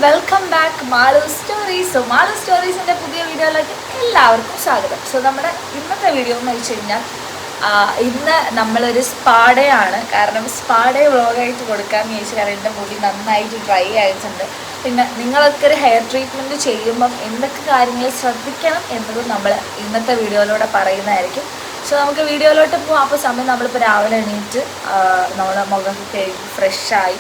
Welcome back Malu stories. So Malu സ്റ്റോറീസിൻ്റെ പുതിയ വീഡിയോയിലേക്ക് എല്ലാവർക്കും സ്വാഗതം. സോ നമ്മുടെ ഇന്നത്തെ വീഡിയോ എന്ന് വെച്ച് കഴിഞ്ഞാൽ ഇന്ന് നമ്മളൊരു സ്പാഡയാണ്. കാരണം സ്പാഡേ വ്ളോഗായിട്ട് കൊടുക്കാമെന്ന് ചോദിച്ചു. കാരണം എൻ്റെ മുടി നന്നായിട്ട് ഡ്രൈ ആയിട്ടുണ്ട്. പിന്നെ നിങ്ങളൊക്കെ ഒരു ഹെയർ ട്രീറ്റ്മെൻറ്റ് ചെയ്യുമ്പം എന്തൊക്കെ കാര്യങ്ങൾ ശ്രദ്ധിക്കണം എന്നതും നമ്മൾ ഇന്നത്തെ വീഡിയോയിലൂടെ പറയുന്നതായിരിക്കും. സോ നമുക്ക് വീഡിയോയിലോട്ട് പോകാം. അപ്പോൾ സമയം നമ്മളിപ്പോൾ രാവിലെ എണീറ്റ് നമ്മൾ മുഖമൊക്കെ കഴുകി ഫ്രഷായി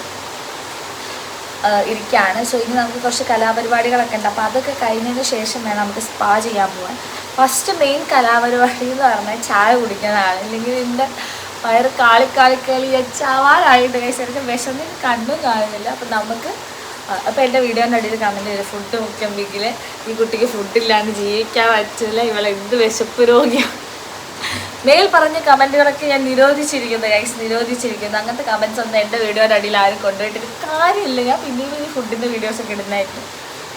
ഇരിക്കുകയാണ്. സോ ഇനി നമുക്ക് കുറച്ച് കലാപരിപാടികളൊക്കെ ഉണ്ട്. അപ്പോൾ അതൊക്കെ കഴിഞ്ഞതിന് ശേഷം വേണം നമുക്ക് സ്പാ ചെയ്യാൻ പോകാൻ. ഫസ്റ്റ് മെയിൻ കലാപരിപാടി എന്ന് പറഞ്ഞാൽ ചായ കുടിക്കുന്നതാണ്. ഇല്ലെങ്കിൽ എൻ്റെ വയറ് കാളിക്കാളിക്കളി ചാവാനായിട്ട് കഴിച്ചെടുത്ത് വിശന്നിന് കണ്ടും കാണുന്നില്ല. അപ്പം നമുക്ക് അപ്പോൾ എൻ്റെ വീഡിയോൻ്റെ അടിയിൽ കമൻറ്റ് ചെയ്ത് ഫുഡ് മുഖ്യമെങ്കിൽ ഈ കുട്ടിക്ക് ഫുഡില്ലാണ്ട് ജീവിക്കാൻ പറ്റില്ല, ഇവളെ എന്ത് വിശപ്പ് രോഗിയാണ്. മേൽ പറഞ്ഞ കമൻറ്റുകളൊക്കെ ഞാൻ നിരോധിച്ചിരിക്കുന്നത് നിരോധിച്ചിരിക്കുന്നു. അങ്ങനത്തെ കമൻറ്റ്സ് ഒന്നും എൻ്റെ വീഡിയോയുടെ അടിയിൽ ആരും കൊണ്ടുപോയിട്ടൊരു കാര്യമില്ല. ഞാൻ പിന്നെയും ഈ ഫുഡിൻ്റെ വീഡിയോസൊക്കെ ഇടുന്നതായിരുന്നു.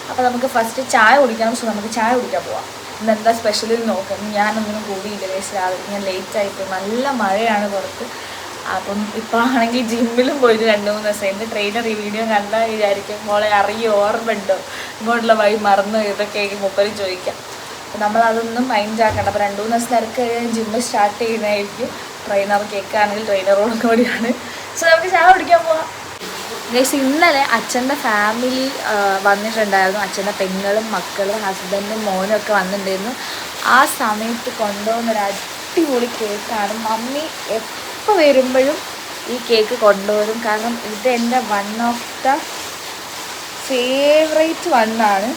അപ്പോൾ നമുക്ക് ഫസ്റ്റ് ചായ കുടിക്കണം. സോ നമുക്ക് ചായ കുടിക്കാൻ പോവാം. ഇന്ന് എന്താ സ്പെഷ്യലിൽ നോക്കാം. ഞാനൊന്നും കൂടിയില്ല ഗൈസ്. രാവിലെ ഞാൻ ലേറ്റായിപ്പോയി. നല്ല മഴയാണ് പുറത്ത്. അപ്പം ഇപ്പോൾ ആണെങ്കിൽ ജിമ്മിലും പോയിട്ട് 2-3 ദിവസം. എൻ്റെ ട്രെയിനർ ഈ വീഡിയോ കണ്ടാൽ വിചാരിക്കും മോളെ അറിയോ, ഓർമ്മയുണ്ടോ, ഇങ്ങോട്ടുള്ള വഴി മറന്നു, ഇതൊക്കെ മുപ്പരും ചോദിക്കാം. അപ്പോൾ നമ്മളതൊന്നും മൈൻഡ് ആക്കണ്ട. അപ്പോൾ 2-3 ദിവസം തിരക്ക് കഴിഞ്ഞ് ജിമ്മ് സ്റ്റാർട്ട് ചെയ്യുന്നതായിരിക്കും. ട്രെയിനർ കേൾക്കുകയാണെങ്കിൽ ട്രെയിനറോടും കൂടിയാണ്. സോ നമുക്ക് ചായ കുടിക്കാൻ പോവാം. ഗൈസ് ഇന്നലെ അച്ഛൻ്റെ ഫാമിലി വന്നിട്ടുണ്ടായിരുന്നു. അച്ഛൻ്റെ പെങ്ങളും മക്കളും ഹസ്ബൻഡും മോനും ഒക്കെ വന്നിട്ടുണ്ടായിരുന്നു. ആ സമയത്ത് കൊണ്ടുപോകുന്നൊരു അടിപൊളി കേക്കാണ്. മമ്മി എപ്പോൾ വരുമ്പോഴും ഈ കേക്ക് കൊണ്ടുവരും. കാരണം ഇത് എൻ്റെ വൺ ഓഫ് ദ ഫേവറേറ്റ് വണ്ണാണ്.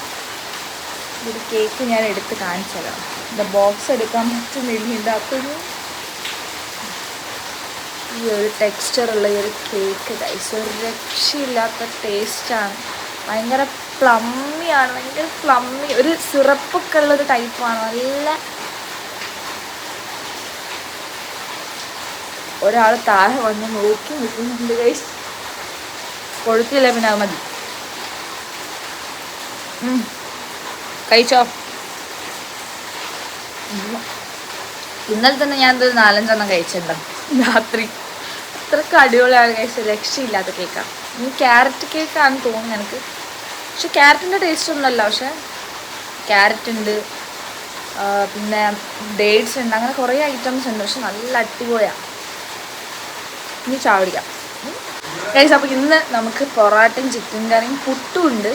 ഒരു കേക്ക് ഞാൻ എടുത്ത് കാണിച്ചു തരാം. ഇത് ബോക്സ് എടുക്കാൻ പറ്റുന്നില്ല. ഇതിനകത്തൊരു ഈ ഒരു ടെക്സ്ചറുള്ള ഈ ഒരു കേക്ക് ഗൈസ് ഒരു രക്ഷയില്ലാത്ത ടേസ്റ്റാണ്. ഭയങ്കര പ്ലമ്മിയാണ്. ഭയങ്കര പ്ലമ്മി, ഒരു സിറപ്പൊക്കെ ഉള്ളൊരു ടൈപ്പാണ്. നല്ല ഒരാൾ താഴെ വന്ന് നോക്കി നിൽക്കുന്നുണ്ട് ഗൈസ്. കൊഴുത്തില്ല പിന്നെ അത് മതി. കഴിച്ചോ? ഇന്നലെ തന്നെ ഞാനതൊരു 4-5 കഴിച്ചിട്ടുണ്ടാവും രാത്രി. അത്രയ്ക്ക് അടിപൊളിയാണ് കഴിച്ചത്. രക്ഷയില്ലാത്ത കേക്കാണ്. ഇനി ക്യാരറ്റ് കേക്കാണെന്ന് തോന്നുന്നു എനിക്ക്. പക്ഷെ ക്യാരറ്റിൻ്റെ ടേസ്റ്റ് ഒന്നുമല്ല. പക്ഷെ ക്യാരറ്റ് ഉണ്ട്, പിന്നെ ഡേറ്റ്സ് ഉണ്ട്, അങ്ങനെ കുറേ ഐറ്റംസ് ഉണ്ട്. പക്ഷെ നല്ല അടിപൊളിയാണ്. ഇനി ചാവടിക്കാം ഗൈസ്. അപ്പോൾ ഇന്ന് നമുക്ക് പൊറാട്ടയും ചിക്കൻ കറിയും പുട്ടും ഉണ്ട്.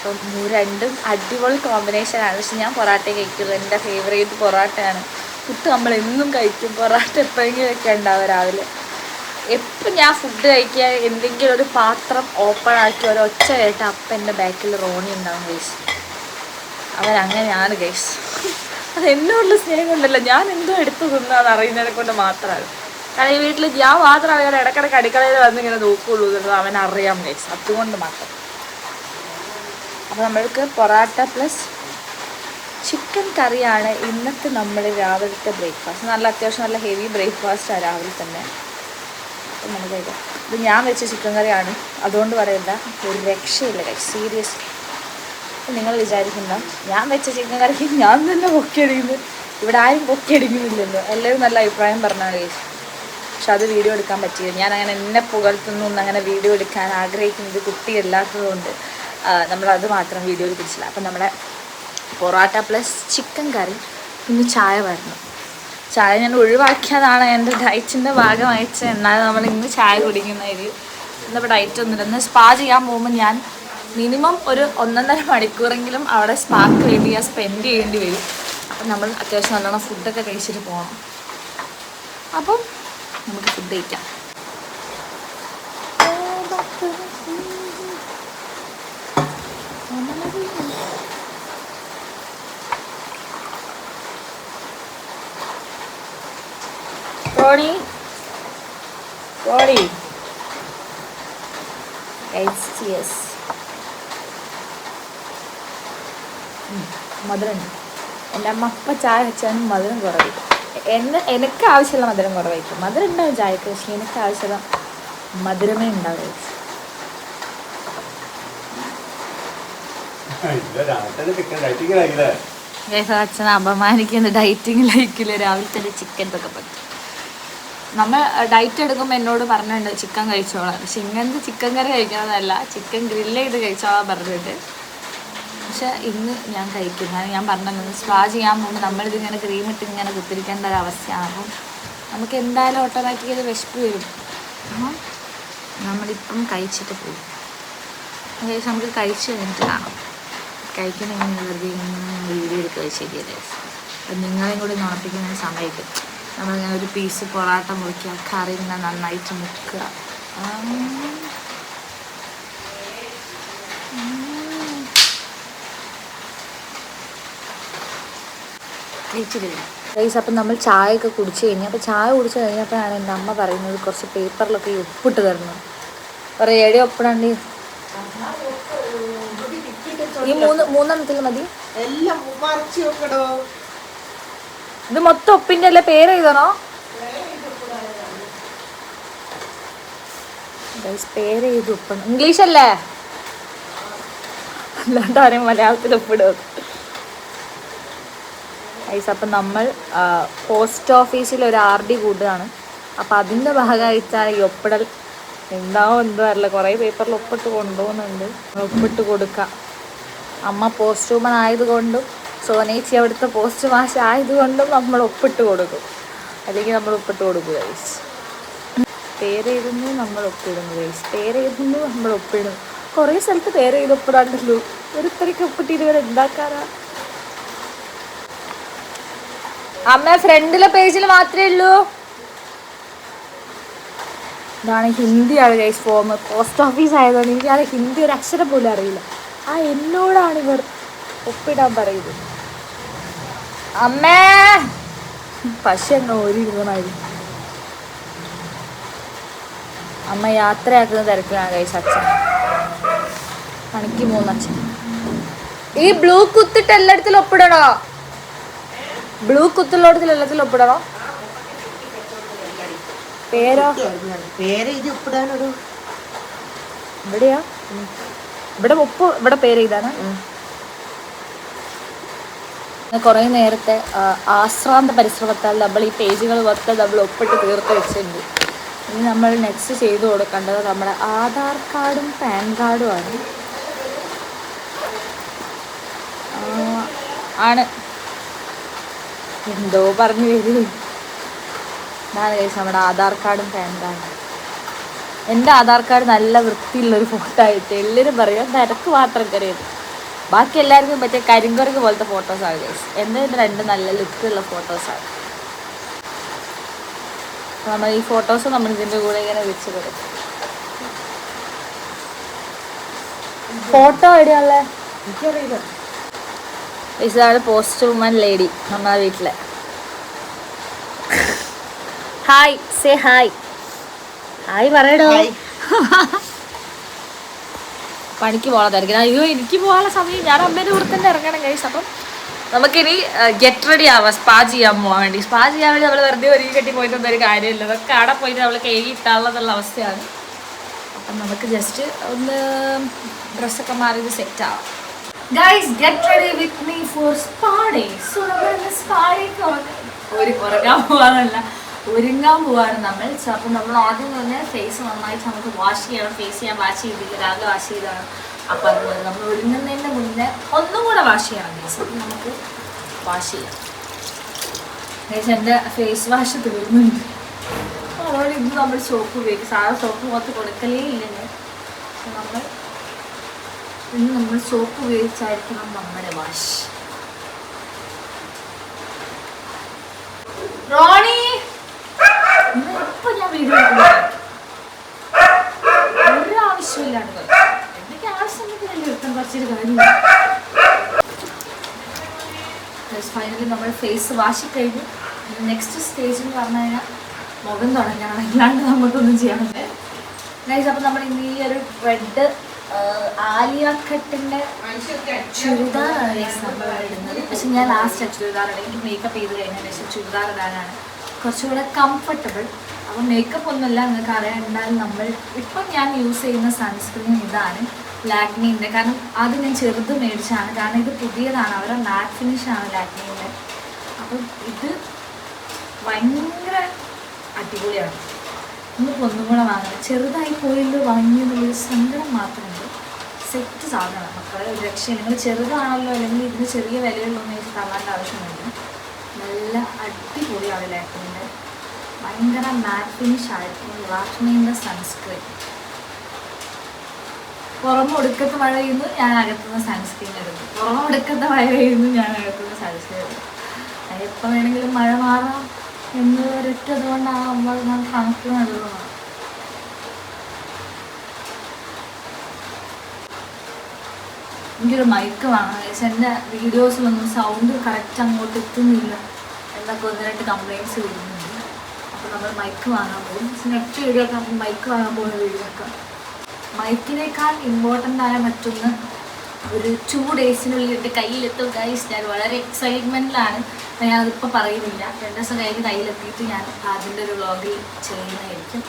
അപ്പം രണ്ടും അടിപൊളി കോമ്പിനേഷനാണ്. പക്ഷെ ഞാൻ പൊറാട്ട കഴിക്കുള്ളൂ. എൻ്റെ ഫേവറേറ്റ് പൊറാട്ടയാണ്. പുട്ട് നമ്മൾ എന്നും കഴിക്കും. പൊറാട്ട എപ്പോഴെങ്കിലുമൊക്കെ ഉണ്ടാവും രാവിലെ. എപ്പം ഞാൻ ഫുഡ് കഴിക്കുക എന്തെങ്കിലും ഒരു പാത്രം ഓപ്പൺ ആക്കി ഒരൊച്ച കേട്ട് അപ്പം എൻ്റെ ബാക്കിൽ റോണി ഉണ്ടാവും ഗൈസ്. അവരങ്ങനെയാണ് ഗൈസ്. അത് എന്നോടുള്ള സ്നേഹം കൊണ്ടല്ല, ഞാൻ എന്തോ എടുത്തു തിന്നാന്ന് അറിയുന്നതിനെ കൊണ്ട് മാത്രമാണ്. കാരണം ഈ വീട്ടിൽ ഞാൻ മാത്രമാണ് ഞാൻ ഇടയ്ക്കിടയ്ക്ക് അടുക്കളയിൽ വന്ന് ഇങ്ങനെ നോക്കുകയുള്ളൂ എന്നുള്ളത് അവനറിയാം ഗൈസ്. അതുകൊണ്ട് മാത്രം. അപ്പോൾ നമ്മൾക്ക് പൊറാട്ട പ്ലസ് ചിക്കൻ കറിയാണ് ഇന്നത്തെ നമ്മൾ രാവിലത്തെ ബ്രേക്ക്ഫാസ്റ്റ്. നല്ല അത്യാവശ്യം നല്ല ഹെവി ബ്രേക്ക്ഫാസ്റ്റാണ് രാവിലെ തന്നെ. അപ്പം നമുക്ക് കഴിക്കാം. ഇത് ഞാൻ വെച്ച ചിക്കൻ കറിയാണ്, അതുകൊണ്ട് പറയണ്ട, ഒരു രക്ഷയില്ല ഗൈസ് സീരിയസ്. അപ്പം നിങ്ങൾ വിചാരിക്കുന്ന ഞാൻ വെച്ച ചിക്കൻ കറിക്ക് ഞാൻ തന്നെ പൊക്കിയടിക്കുന്നു. ഇവിടെ ആരും പൊക്കിയടിക്കുന്നില്ലല്ലോ. എല്ലാവരും നല്ല അഭിപ്രായം പറഞ്ഞാണ് ഗൈസ്. പക്ഷെ അത് വീഡിയോ എടുക്കാൻ പറ്റിയില്ല. ഞാൻ അങ്ങനെ എന്നെ പുകഴ്ത്തുന്നു അങ്ങനെ വീഡിയോ എടുക്കാൻ ആഗ്രഹിക്കുന്നത് കുട്ടിയല്ലാത്തതുകൊണ്ട് നമ്മളത് മാത്രം വീഡിയോയിൽ പിടിച്ചില്ല. അപ്പം നമ്മുടെ പൊറോട്ട പ്ലസ് ചിക്കൻ കറി, പിന്നെ ചായ വരണം. ചായ ഞാൻ ഒഴിവാക്കിയതാണ് എൻ്റെ ഡയറ്റിൻ്റെ ഭാഗമായിട്ട്. എന്നാലും നമ്മൾ ഇന്ന് ചായ കുടിക്കുന്നതായിരിക്കും. ഇന്നിപ്പോൾ ഡയറ്റ് ഒന്നുമില്ല. ഇന്ന് സ്പാ ചെയ്യാൻ പോകുമ്പോൾ ഞാൻ മിനിമം ഒരു 1.5 മണിക്കൂറെങ്കിലും അവിടെ സ്പാക്ക് വേണ്ടി ഞാൻ സ്പെൻഡ് ചെയ്യേണ്ടി വരും. അപ്പം നമ്മൾ അത്യാവശ്യം നല്ലോണം ഫുഡൊക്കെ കഴിച്ചിട്ട് പോകണം. അപ്പം നമുക്ക് ഫുഡ് കഴിക്കാം. റോണി മധുരമുണ്ട്. എൻ്റെ അമ്മ അപ്പം ചായ വെച്ചാലും മധുരം കുറവായിരിക്കും. എനിക്ക് ആവശ്യമുള്ള മധുരം കുറവായിരിക്കും. മധുരം ഉണ്ടാവും ചായക്ക്, പക്ഷേ എനിക്ക് ആവശ്യമുള്ള മധുരമേ ഉണ്ടാവും. അച്ഛനെ അപമാനിക്കുന്ന ഡയറ്റിങ്ങിലായിരിക്കില്ല രാവിലെ തന്നെ ചിക്കൻ ഒക്കെ പറ്റും. നമ്മൾ ഡയറ്റ് എടുക്കുമ്പോൾ എന്നോട് പറഞ്ഞിട്ടുണ്ട് ചിക്കൻ കഴിച്ചോളാം. പക്ഷെ ഇങ്ങനത്തെ ചിക്കൻ കറി കഴിക്കണമെന്നല്ല, ചിക്കൻ ഗ്രില്ല് ചെയ്ത് കഴിച്ചോളാം പറഞ്ഞിട്ട്. പക്ഷെ ഇന്ന് ഞാൻ കഴിക്കും. ഞാൻ പറഞ്ഞത് സ്പാ ചെയ്യാൻ പോകുമ്പോൾ നമ്മളിതിങ്ങനെ ക്രീമിട്ട് ഇങ്ങനെ കുത്തിരിക്കേണ്ട ഒരു അവസ്ഥയാണ്. അപ്പം നമുക്ക് എന്തായാലും ഓട്ടോമാറ്റിക്കലി വിശപ്പ് വരും. അപ്പം നമ്മളിപ്പം കഴിച്ചിട്ട് പോകും. ഏകദേശം നമുക്ക് കഴിച്ച് കഴിഞ്ഞിട്ട് കാണാം. കഴിക്കണമെങ്കിൽ വെറുതെ വീഡിയോ എടുത്ത് വെച്ചേക്കില്ലേ. അപ്പം നിങ്ങളെയും കൂടി ഉറപ്പിക്കുന്ന സമയത്ത് നമ്മളിങ്ങനെ ഒരു പീസ് പൊറാട്ട മുറിക്കുക, കറി ഇങ്ങനെ നന്നായിട്ട് മുക്കുക. കഴിച്ചിട്ടില്ല ഗൈസ്. അപ്പം നമ്മൾ ചായയൊക്കെ കുടിച്ച് കഴിഞ്ഞാൽ, അപ്പോൾ ചായ കുടിച്ച് കഴിഞ്ഞപ്പോഴാണ് എൻ്റെ അമ്മ പറയുന്നത് കുറച്ച് പേപ്പറിലൊക്കെ ഈ ഉപ്പിട്ട് തരണം. പറയാം എവിടെ ഒപ്പിടണ്ടി? ഈ മൂന്നെണ്ണത്തിൽ മതി. ഇത് മൊത്തം ഒപ്പിൻ്റെ അല്ലേ? പേര് എഴുതണോ ഗൈസ്? പേര് എഴുതി ഒപ്പിടണം. ഇംഗ്ലീഷ് അല്ലേ? അല്ലാണ്ട് ആരെയും മലയാളത്തിൽ ഒപ്പിടും ഗൈസ്. അപ്പം നമ്മൾ പോസ്റ്റ് ഓഫീസിൽ ഒരു RD കൂടുകയാണ്. അപ്പം അതിൻ്റെ ഭാഗമായിട്ടാണ് ഈ ഒപ്പിടൽ. എന്താവോ എന്തോ അറിയില്ല, കുറേ പേപ്പറിൽ ഒപ്പിട്ട് കൊണ്ടുപോകുന്നുണ്ട്. ഒപ്പിട്ട് കൊടുക്കാം. അമ്മ പോസ്റ്റ് വുമൺ ആയതുകൊണ്ടും സോനേച്ചി അവിടുത്തെ പോസ്റ്റ് മാഷ് ആയതുകൊണ്ടും നമ്മൾ ഒപ്പിട്ട് കൊടുക്കും. അല്ലെങ്കിൽ നമ്മൾ ഒപ്പിട്ട് കൊടുക്കും ഗൈസ്. പേരെഴുതുന്നു, നമ്മൾ ഒപ്പിടുന്നു ഗൈസ്. പേരെഴുതുന്നു, നമ്മൾ ഒപ്പിടുന്നു. കുറേ സ്ഥലത്ത് പേരെഴുതി ഒപ്പിടാണ്ടല്ലോ. ഒരുത്തരക്ക് ഒപ്പിട്ടിട്ട് ഇവരെ എന്താക്കാറാ? അമ്മ ഫ്രണ്ടിലെ പേജിൽ മാത്രമേ ഉള്ളൂ. ഇതാണ് ഹിന്ദിയാണ് ഗൈസ് ഫോം. പോസ്റ്റ് ഓഫീസ് ആയതുകൊണ്ട് എനിക്കാണ് ഹിന്ദി ഒരു അക്ഷരം പോലും അറിയില്ല. എന്നോടാണ് ഇവർ ഒപ്പിടാൻ പറയുന്നത്. അമ്മേ പക്ഷെ അങ്ങ് ഓരിയിരുന്നായിരുന്നു. അമ്മ യാത്രയാക്കുന്ന തിരക്കിലാണ് ഗൈസ്. അച്ഛൻ പണിക്ക് പോകുന്ന അച്ഛൻ. ഈ ബ്ലൂ കുത്തിട്ട് എല്ലായിടത്തിലും ഒപ്പിടണോ? ബ്ലൂ കുത്തുള്ളടത്തിൽ എല്ലാത്തിലും ഒപ്പിടണോ? പേരോ? ഇവിടെയാ? ഇവിടെ ഒപ്പ്, ഇവിടെ പേര് എഴുതാനാ? കുറേ നേരത്തെ ആശ്രാന്ത പരിശ്രമത്താൽ നമ്മൾ ഈ പേജുകൾ മൊത്തം നമ്മൾ ഒപ്പിട്ട് തീർത്ത് വെച്ചിട്ടുണ്ട്. ഇനി നമ്മൾ നെക്സ്റ്റ് ചെയ്ത് കൊടുക്കേണ്ടത് നമ്മുടെ ആധാർ കാർഡും പാൻ കാർഡുമാണ്. ആണ് എന്തോ പറഞ്ഞു വരും. ഇതാണ് കഴിച്ച് നമ്മുടെ ആധാർ കാർഡും പാൻ കാർഡും. എൻ്റെ ആധാർ കാർഡ് നല്ല വൃത്തിയുള്ളൊരു ഫോട്ടോ ആയിട്ട് എല്ലാവരും പറയും. നിരക്ക് മാത്രം കയറിയത്, ബാക്കി എല്ലാവർക്കും പറ്റിയ കരിങ്കുരക്ക് പോലത്തെ ഫോട്ടോസാണ് ഗൈസ്. എൻ്റെ രണ്ട് നല്ല ലുക്കുള്ള ഫോട്ടോസാണ്. നമ്മൾ ഈ ഫോട്ടോസ് നമ്മൾ ഇതിൻ്റെ കൂടെ ഇങ്ങനെ വെച്ച് കൊടുക്കും. ഫോട്ടോ എവിടെയാണല്ലേ എനിക്കറിയില്ല. ഇതാണ് പോസ്റ്റ് വുമൺ ലേഡി നമ്മുടെ വീട്ടിലെ. Hi, say hi. ഹായ് പറയടോ. പണിക്ക് പോകാതായിരിക്കും. അയ്യോ എനിക്ക് പോകാനുള്ള സമയം. ഞാൻ അമ്മേൻ്റെ കൂടെ തന്നെ ഇറങ്ങണം ഗൈസ്. അപ്പം നമുക്കിനി ഗെറ്റ് റെഡി ആവാം സ്പാ ചെയ്യാൻ പോകാൻ വേണ്ടി. സ്പാ ചെയ്യാൻ വേണ്ടി നമ്മൾ വെറുതെ ഒരുങ്ങി കെട്ടി പോയിട്ടൊന്നും ഒരു കാര്യമില്ല. അതൊക്കെ അവിടെ പോയിട്ട് നമ്മൾ കഴുകിയിട്ടാളുള്ള അവസ്ഥയാണ്. അപ്പം നമുക്ക് ജസ്റ്റ് ഒന്ന് ഡ്രസ്സൊക്കെ മാറി സെറ്റ് ആവാം. Guys get ready with me for spa day. So നമ്മൾ സ്പാ ഡേക്ക് ഉറങ്ങാൻ പോകാനല്ല, ഒരുങ്ങാൻ പോവാണ് നമ്മൾ. അപ്പോൾ നമ്മൾ ആദ്യം തന്നെ ഫേസ് നന്നായിട്ട് നമുക്ക് വാഷ് ചെയ്യണം. ഫേസ് ചെയ്യാൻ വാഷ് ചെയ്തില്ല, രാവിലെ വാഷ് ചെയ്താണ്. അപ്പം അതുപോലെ നമ്മൾ ഒരുങ്ങുന്നതിൻ്റെ മുന്നേ ഒന്നും കൂടെ വാഷ് ചെയ്യണം ഗൈസ്. അപ്പം നമുക്ക് വാഷ് ചെയ്യാം ഗൈസ്. എൻ്റെ ഫേസ് വാഷ് തീർന്നുണ്ട്. അതുപോലെ ഇന്ന് നമ്മൾ സോപ്പ് ഉപയോഗിക്കും. സാധാരണ സോപ്പ് മുഖത്ത് കൊടുക്കലേ ഇല്ലെങ്കിൽ നമ്മൾ സോപ്പ് ഉപയോഗിച്ചായിരിക്കണം നമ്മുടെ വാഷ്. റോണി ഇപ്പൊ ഞാൻ വീഡിയോ ഒരു ആവശ്യമില്ലാണ്ട് എന്തൊക്കെ ആവശ്യമില്ല എടുക്കാൻ കുറച്ചൊരു കാര്യമില്ല. ഫൈനലി നമ്മൾ ഫേസ് വാഷ് കഴിഞ്ഞു. നെക്സ്റ്റ് സ്റ്റേജ് എന്ന് പറഞ്ഞു കഴിഞ്ഞാൽ മുഖം തുടങ്ങണം. അല്ലാണ്ട് നമുക്കൊന്നും ചെയ്യാൻ പറ്റില്ല ഗൈസ്. അപ്പം നമ്മൾ ഇന്ന് ഈ ഒരു റെഡ് ആലിയ കട്ടിൻ്റെ ചുരിദാറാണ് ഗൈസ് നമ്മൾ ഇടുന്നത്. പക്ഷെ ഞാൻ ലാസ്റ്റ് ചുരിദാർ ഇടും. മേക്കപ്പ് ചെയ്ത് കഴിഞ്ഞാൽ ശേഷം ചുരിദാർ ഇടാനാണ് കുറച്ചുകൂടെ കംഫർട്ടബിൾ. അപ്പം മേക്കപ്പ് ഒന്നുമില്ല, നിങ്ങൾക്ക് അറിയാൻ. നമ്മൾ ഇപ്പം ഞാൻ യൂസ് ചെയ്യുന്ന സൺസ്ക്രീൻ ഇതാണ് ലാക്മീൻ്റെ. കാരണം അത് ഞാൻ ചെറുത് മേടിച്ചാണ്, കാരണം ഇത് പുതിയതാണ്. അവരുടെ മാറ്റ് ഫിനിഷാണ് ലാക്മീൻ്റെ. അപ്പം ഇത് ഭയങ്കര അടിപൊളിയാണ്. നമുക്ക് ഒന്നും കൂടെ വാങ്ങണം. ചെറുതായി പോയല്ലോ വാങ്ങിയെന്നുള്ളൊരു സങ്കടം മാത്രമുണ്ട്. സെറ്റ് സാധനമാണ് മക്കളെ, ഒരു രക്ഷയും. നിങ്ങൾ ചെറുതാണല്ലോ അല്ലെങ്കിൽ ഇതിന് ചെറിയ വിലയുള്ളൊന്നും എനിക്ക് തള്ളാൻ്റെ ആവശ്യമൊന്നുമില്ല. നല്ല അടിപൊളിയാണ് ലാക്മിൻ്റെ. ഭയങ്കര മാറ്റ് ഫിനിഷ് ആയിരിക്കും. ലാക്മിൻ്റെ സൺസ്ക്രീൻ. പുറമൊടുക്കത്ത് മഴ പെയ്യുന്നു, ഞാൻ അകത്തുനിന്ന് സൺസ്ക്രീൻ എടുക്കും. പുറമൊടുക്കത്തെ മഴ പെയ്യുന്നു, ഞാൻ അകത്തുനിന്ന് സൺസ്ക്രീൻ എടുക്കും. എപ്പോൾ വേണമെങ്കിലും മഴ മാറാം എന്ന് ഒരൊറ്റ അതുകൊണ്ടാകുമ്പോൾ ഞാൻ സൺസ്ക്രീൻ എടുക്കുന്നതാണ്. എനിക്കൊരു മൈക്ക് വേണം. എൻ്റെ വീഡിയോസിലൊന്നും സൗണ്ട് കറക്റ്റ് അങ്ങോട്ട് എത്തുന്നില്ല എന്നൊക്കെ 1-2 കംപ്ലയിൻറ്റ്സ് വരുന്നുണ്ട്. അപ്പോൾ നമ്മൾ മൈക്ക് വാങ്ങാൻ പോകും. നെക്സ്റ്റ് വീഡിയോ ഒക്കെ നമുക്ക് മൈക്ക് വാങ്ങാൻ പോകുന്ന വീഡിയോ ഒക്കെ. മൈക്കിനേക്കാൾ ഇമ്പോർട്ടൻ്റ് ആയ മറ്റൊന്ന് ഒരു 2 daysനുള്ളിൽ എൻ്റെ കയ്യിലെത്തും ഗൈസ്. ഞാൻ വളരെ എക്സൈറ്റ്മെൻറ്റിലാണ്. ഞാൻ അതിപ്പോൾ പറയുന്നില്ല. 2 ദിവസം കയ്യിലെത്തിയിട്ട് ഞാൻ അതിൻ്റെ ഒരു വ്ളോഗിൽ ചെയ്യുന്നതായിരിക്കും.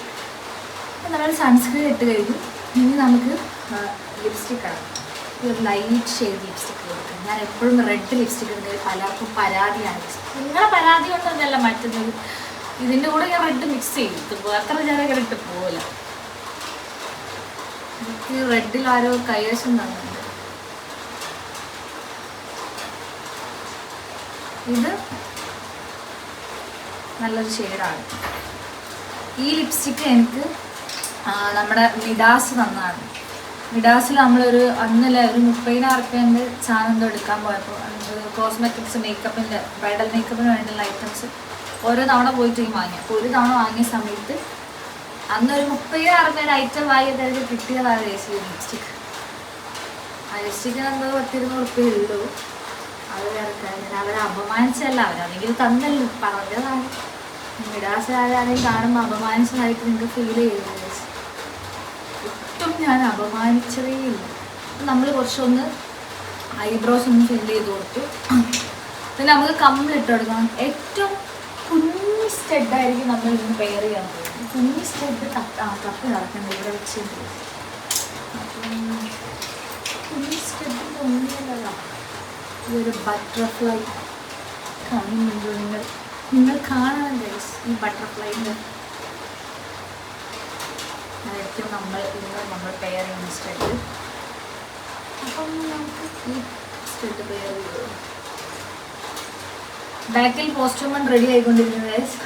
നമ്മൾ സൺസ്ക്രീൻ ഇട്ട് കഴിഞ്ഞു. ഇനി നമുക്ക് ലിപ്സ്റ്റിക്കാണ്. ഒരു ലൈറ്റ് ഷെയ്ഡ് ലിപ്സ്റ്റിക്ക് കൊടുക്കും. ഞാൻ എപ്പോഴും റെഡ് ലിപ്സ്റ്റിക്ക് ഇടുന്നത് പലർക്കും പരാതിയാണ്. നിങ്ങളെ പരാതി കൊണ്ടൊന്നല്ല, മറ്റുന്നത് ഇതിൻ്റെ കൂടെ ഞാൻ റെഡ് മിക്സ് ചെയ്തു. അത്ര ഞാൻ ഇട്ട് പോകില്ല. എനിക്ക് റെഡിൽ ആരോ കൈവശം തന്നുണ്ട്. ഇത് നല്ലൊരു ഷെയ്ഡാണ്. ഈ ലിപ്സ്റ്റിക്ക് എനിക്ക് നമ്മുടെ മിഡാസ് തന്നതാണ്. മിഡാസിൽ നമ്മളൊരു അന്നല്ല ഒരു 30,000 രൂപേൻ്റെ സാധനം എന്തോ എടുക്കാൻ പോയപ്പോൾ കോസ്മെറ്റിക്സ് മേക്കപ്പിൻ്റെ ബ്രൈഡൽ മേക്കപ്പിന് വേണ്ടിയുള്ള ഐറ്റംസ് ഓരോ തവണ പോയിട്ട് വാങ്ങി. അപ്പോൾ ഒരു തവണ വാങ്ങിയ സമയത്ത് അന്നൊരു 30,000 രൂപയുടെ ഐറ്റം വാങ്ങിയതായിട്ട് കിട്ടിയതാണ് ലിപ്സ്റ്റിക്ക്. ആ ലിപ്സ്റ്റിക്കിന് എന്തോ 10-20 രൂപയേ ഉള്ളൂ. അത് വേറെ കാര്യം. അവരെ അപമാനിച്ചല്ല, അവരാണെങ്കിൽ തന്നല്ലോ, പറഞ്ഞതാണ്. മിഡാസ് ആരാണെങ്കിൽ കാണുമ്പോൾ അപമാനിച്ചതായിട്ട് നിങ്ങൾക്ക് ഫീൽ ചെയ്യുന്നത്. ഒട്ടും ഞാൻ അപമാനിച്ചതേ ഇല്ല. നമ്മൾ കുറച്ചൊന്ന് ഐബ്രോസ് ഒന്ന് ഫിൽ ചെയ്ത് കൊടുത്തു. പിന്നെ നമുക്ക് കമ്പിളിട്ട് കൊടുക്കണം. ഏറ്റവും കുഞ്ഞി സ്റ്റെഡായിരിക്കും നമ്മൾ ഇന്ന് പെയർ ചെയ്യാൻ പോകുന്നത്. കുഞ്ഞി സ്റ്റെഡ് തപ്പി നടക്കണ്ട ഇവിടെ വെച്ചിട്ട്. കുഞ്ഞി സ്റ്റെഡിൻ്റെ ഒന്നുമില്ല. ഈ ഒരു ബട്ടർഫ്ലൈ കാണുന്നുണ്ടോ നിങ്ങൾ കാണാൻ ഗൈസ്. ഈ ബട്ടർഫ്ലൈൻ്റെ ആയിരിക്കും നമ്മൾ പെയർ ചെയ്യുന്ന സ്റ്റെഡ്. അപ്പം നമുക്ക് ഈ സ്റ്റെഡ് പെയർ ചെയ്തു. ബാക്കിൽ പോസ്റ്റ്യൂമൺ റെഡി ആയിക്കൊണ്ടിരിക്കുന്നത് ഗൈസ്.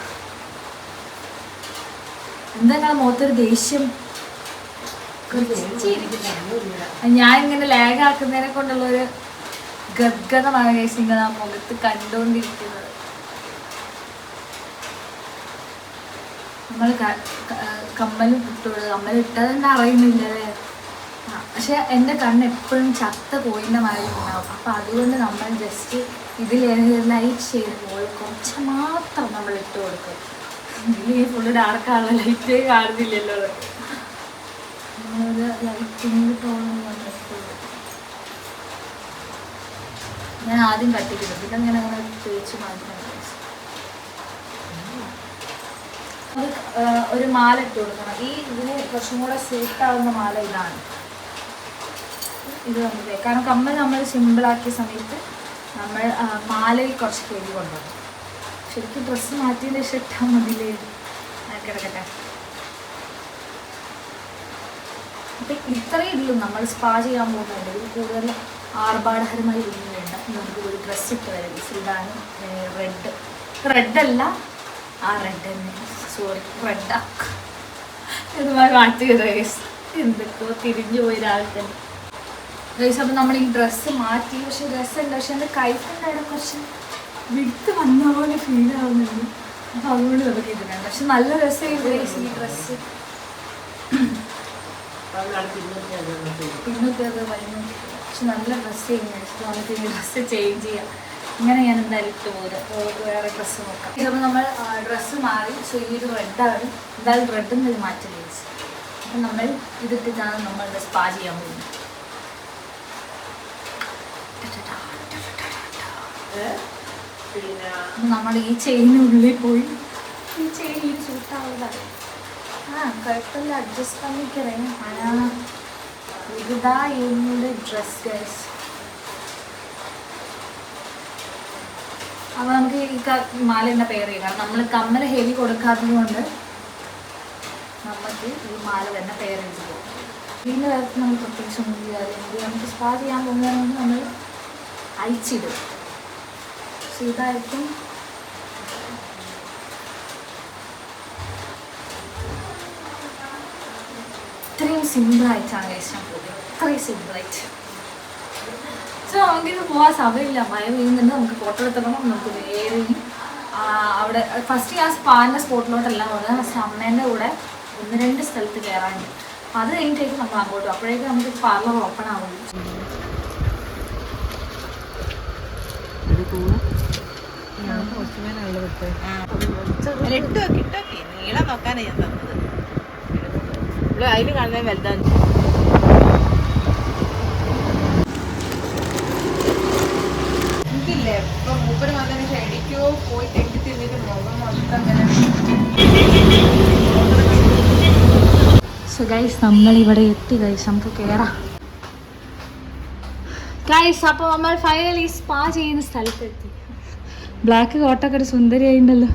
എന്താ മുഖത്തൊരു ദേഷ്യം? ഞാൻ ഇങ്ങനെ ലാഗ് ആക്കുന്നതിനെ കൊണ്ടുള്ളൊരു ഗദ്ഗതമാണ് ഗൈസ് ഇങ്ങനെ ആ മുഖത്ത് കണ്ടുകൊണ്ടിരിക്കുന്നത്. നമ്മൾ കമ്മലും ഇട്ടോളൂ. കമ്മലിട്ടത് തന്നെ അറിയുന്നില്ലല്ലേ. പക്ഷെ എൻ്റെ കണ്ണ് എപ്പോഴും ചത്ത കോയിൻ്റെ മാതിരി ഉണ്ടാവും. അപ്പം അതുകൊണ്ട് നമ്മൾ ജസ്റ്റ് ഇതിൽ ലൈറ്റ് ഷെയ്ഡ് പോലെ കുറച്ച് മാത്രം നമ്മൾ ഇട്ട് കൊടുക്കും. ഇതിൽ ഫുള്ള് ഡാർക്കാണല്ലോ, ലൈറ്റേ കാണുന്നില്ലല്ലോ. നമ്മളൊരു ലൈറ്റിങ് ടോണും ഞാൻ ആദ്യം കട്ടിക്കിടും. പിന്നെ അങ്ങനെ തേച്ച് മാറ്റാൻ. അത് ഒരു മാല ഇട്ട് കൊടുക്കണം. ഈ ഇതിന് കുറച്ചും കൂടെ സൂട്ടാവുന്ന മാല ഇതാണ്. ഇത് നമുക്ക് കാരണം കമ്മൽ നമ്മൾ സിമ്പിളാക്കിയ സമയത്ത് നമ്മൾ മാലയിൽ കുറച്ച് കെരി കൊണ്ടുപോകും. ശരിക്കും ഡ്രസ്സ് മാറ്റിയതിൻ്റെ ഇട്ടാൽ മതിയില്ലേ. കിടക്കട്ടെ. അപ്പം ഇത്രയേ ഉള്ളൂ നമ്മൾ സ്പാ ചെയ്യാൻ പോകുന്നുണ്ട്. ഇതിൽ കൂടുതൽ ആർഭാടകരമായി ഒന്നും വേണ്ട. നമുക്ക് ഒരു ഡ്രസ്സ് ഇട്ട് വരാം. ഇതാണ് റെഡല്ല, ആ റെഡ് തന്നെ, സോറി റെഡാ. ഇതുമായി മാറ്റി റേസ് എന്തൊക്കെയോ തിരിഞ്ഞു പോയി രാവിലെ തന്നെ റേസ്. അപ്പം നമ്മൾ ഈ ഡ്രസ്സ് മാറ്റി. പക്ഷെ ഡ്രസ്സുണ്ട്, പക്ഷെ എൻ്റെ കൈഫിൻ്റെ അവിടെ കുറച്ച് വിട്ട് വന്ന പോലെ ഫീൽ ആവുന്നുണ്ട്. അപ്പം അതുകൊണ്ട് നമുക്ക് ഇത് വേണ്ട. പക്ഷെ നല്ല രസമായിരുന്നു റേസ് ഈ ഡ്രസ്സ്. പിന്നൊക്കെ അത് വരുന്നു. പക്ഷെ നല്ല ഡ്രസ്സ് ചെയ്യുന്നു. നമുക്ക് ഈ ഡ്രസ്സ് ചേഞ്ച് ചെയ്യാം. ഇങ്ങനെ ഞാൻ എന്തായാലും ഇട്ട് പോകുന്നത്. വേറെ ഡ്രസ്സ് നോക്കാം. ഇതപ്പോൾ നമ്മൾ ഡ്രസ്സ് മാറി. സോ ഈ ഒരു റെഡാണ്. എന്തായാലും റെഡും ഇത് മാറ്റി ചേച്ചി. അപ്പം നമ്മൾ ഇതിട്ടിട്ടാണ് നമ്മളുടെ സ്പാ ചെയ്യാൻ പോകുന്നത്. നമ്മൾ ഈ ചെയിനുള്ളിൽ പോയി ഈ ചെയിൻ സൂട്ടാവുന്നതാണ്. കുഴപ്പമില്ല, അഡ്ജസ്റ്റ് പണിക്കറേ. ഇതാ என்னோட ட்ரெஸ் கைஸ். അപ്പോൾ നമുക്ക് ഈ മാല തന്നെ പെയർ ചെയ്യാം. കാരണം നമ്മൾ കമ്മൽ ഹെവി കൊടുക്കാത്തത് കൊണ്ട് നമുക്ക് ഈ മാല തന്നെ പെയർ ചെയ്ത് പോകും. ഇതിൻ്റെ കാര്യത്തിൽ നമ്മൾ പ്രത്യേകിച്ച് ഒന്നും ചെയ്യാറില്ല. നമുക്ക് സ്പാ ചെയ്യാൻ പോകുന്നതിന് നമ്മൾ അയച്ചിടും. പക്ഷെ ഇതായിരിക്കും ഇത്രയും സിമ്പിളായിട്ടാണ് കഴിച്ചാൽ പോകുന്നത്. ഇത്രയും സിമ്പിളായിട്ട്. സോ നമുക്കിത് പോകാൻ സമയമില്ല. മഴ പെയ്യുന്നുണ്ട്. നമുക്ക് ഫോട്ടോ എടുത്തണം. നമുക്ക് നേരെ അവിടെ ഫസ്റ്റ് ഞാൻ സ്പാൻ്റെ സ്പോട്ടിലോട്ടെല്ലാം പോകുന്നത്. പക്ഷെ അമ്മേൻ്റെ കൂടെ 1-2 സ്ഥലത്ത് കയറാനുണ്ട്. അപ്പം അത് കഴിഞ്ഞിട്ടേക്ക് നമ്മൾ അങ്ങോട്ടും. അപ്പോഴേക്കും നമുക്ക് പാർലർ ഓപ്പൺ ആവുള്ളൂ. നീളം നോക്കാനാ ഞാൻ തന്നത്. അതിന് കാണുന്നത് വലുതാണ്. എനിക്കില്ലേ ഇപ്പൊ മൂപ്പര് വന്നതിന് ശേഷം എടിക്കോ പോയി തെറ്റി തിന്നിട്ട് മുഖം മൊത്തം സോ ഗൈസ് നമ്മളിവിടെ എത്തി ഗൈസ്. നമുക്ക് കയറാം ഗൈസ്. അപ്പോൾ നമ്മൾ ഫൈനലി സ്പാ ചെയ്യുന്ന സ്ഥലത്തെത്തി. ബ്ലാക്ക് കോട്ടൊക്കെ ഒരു സുന്ദരിയായിണ്ടല്ലോ.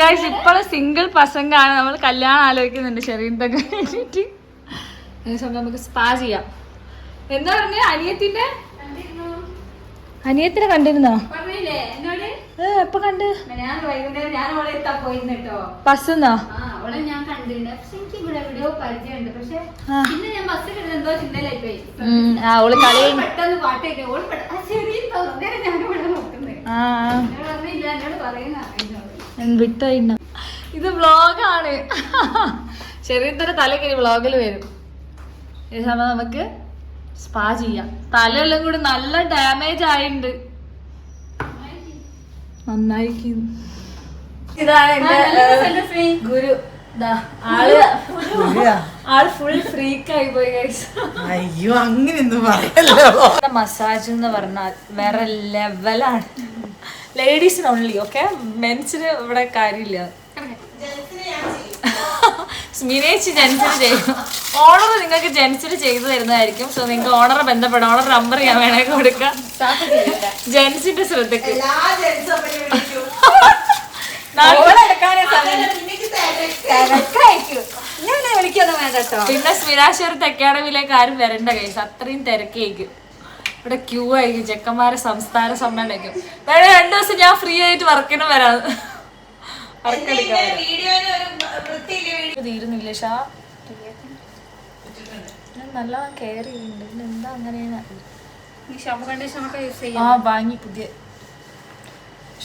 ഗൈസ് ഇപ്പോൾ സിംഗിൾ പസംഗാണ്. നമ്മൾ കല്യാണം ആലോചിക്കുന്നുണ്ട് ഷെറീനൊക്കെ വേണ്ടിയിട്ട്. നമുക്ക് സ്പാ ചെയ്യാം. എന്താ പറഞ്ഞ അനിയത്തിനെ കണ്ടിരുന്നോ? എപ്പൊ കണ്ട്? ബസ്സെന്നോ? അവള് കളി വിട്ടോ. ഇത് വ്ളോഗാണ്. ചെറിയ തലക്കരി വ്ളോഗിൽ വരും. ഈ സമയം നമുക്ക് സ്പാ ചെയ്യാം. തലയെല്ലാം കൂടി നല്ല ഡാമേജ് ആയിട്ടുണ്ട്. നന്നായിരിക്കും. ഇതാണ് എന്റെ ഗുരു. ആള് ഫുൾ ഫ്രീക്കായി പോയി. അയ്യോ അങ്ങനെയൊന്നും പറയല്ലോ. മസാജ് എന്ന് പറഞ്ഞാൽ വേറെ ലെവലാണ്. ലേഡീസിന് ഓൺലി. ഓക്കെ, മെൻസിന് ഇവിടെ കാര്യമില്ല. മിനിയേച്ചി ജെൻസിന് ചെയ്യും. ഓണർ നിങ്ങൾക്ക് ജെൻസിന് ചെയ്തു തരുന്നതായിരിക്കും. സോ നിങ്ങൾക്ക് ഓണറെ ബന്ധപ്പെടാം. ഓണർ നമ്പർ ഞാൻ വേണമെങ്കിൽ കൊടുക്കാം. ജെൻസിന്റെ ശ്രദ്ധക്ക് പിന്നെ സ്മിരാശ്വരത്ത് അക്കാഡമിയിലേക്ക് ആരും വരണ്ട കേസ്. അത്രയും തിരക്കേക്കും. ഇവിടെ ക്യൂ ആയിരിക്കും. ചെക്കന്മാരെ സംസ്ഥാന സമ്മേളനം. 2 ദിവസം ഞാൻ ഫ്രീ ആയിട്ട് വർക്കിനും വരാം. തീരുന്നില്ല ഷാ. നല്ല കെയർ ചെയ്യുന്നുണ്ട്. എന്താ അങ്ങനെയാണ്? വാങ്ങി പുതിയ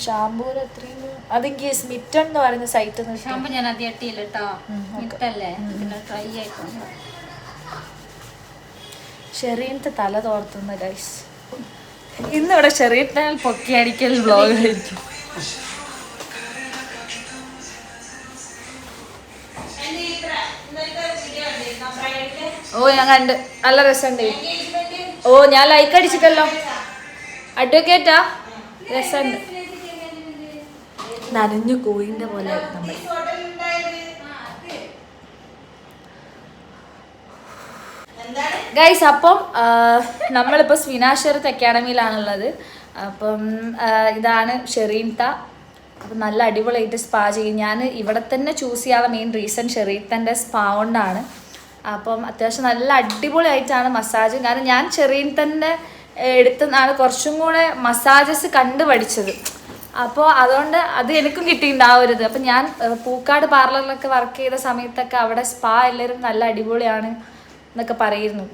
ഷാമ്പൂര് എത്രയും. അതെനിക്ക് സ്മിറ്റൺ എന്ന് പറയുന്ന സൈറ്റ് ഷാമ്പു ഞാൻ ഷെറീനത്തെ തല തോർത്തുന്ന ഗൈസ്. ഇന്നിവിടെ ഷെറീനെ പൊക്കിയടിക്കൽ വ്ളോഗായിരിക്കും. ഓ ഞാൻ കണ്ട്. നല്ല രസമുണ്ട്. ഓ ഞാൻ ലൈക്ക് അടിച്ചിട്ടല്ലോ. അഡ്വക്കേറ്റാ. രസമുണ്ട്. നനഞ്ഞു കോയിന്റെ പോലെ നമ്മൾ. ഗൈസ് അപ്പം നമ്മളിപ്പോൾ സ്വിനാശ്വരത്ത് അക്കാഡമിയിലാണുള്ളത്. അപ്പം ഇതാണ് ഷെറീൻത. അപ്പം നല്ല അടിപൊളിയായിട്ട് സ്പാ ചെയ്യും. ഞാൻ ഇവിടെ തന്നെ ചൂസ് ചെയ്യാനുള്ള മെയിൻ റീസൺ ഷെറീൻതൻ്റെ സ്പാ കൊണ്ടാണ്. അപ്പം അത്യാവശ്യം നല്ല അടിപൊളിയായിട്ടാണ് മസാജ്. കാരണം ഞാൻ ഷെറീൻതൻ്റെ എടുത്തുനിന്നാണ് കുറച്ചും കൂടെ മസാജസ് കണ്ടു പഠിച്ചത്. അപ്പോൾ അതുകൊണ്ട് അത് എനിക്കും കിട്ടിയിട്ടുണ്ട് ആ ഒരു ഇത്. അപ്പം ഞാൻ പൂക്കാട് പാർലറിലൊക്കെ വർക്ക് ചെയ്ത സമയത്തൊക്കെ അവിടെ സ്പാ എല്ലാവരും നല്ല അടിപൊളിയാണ് എന്നൊക്കെ പറയുന്നു.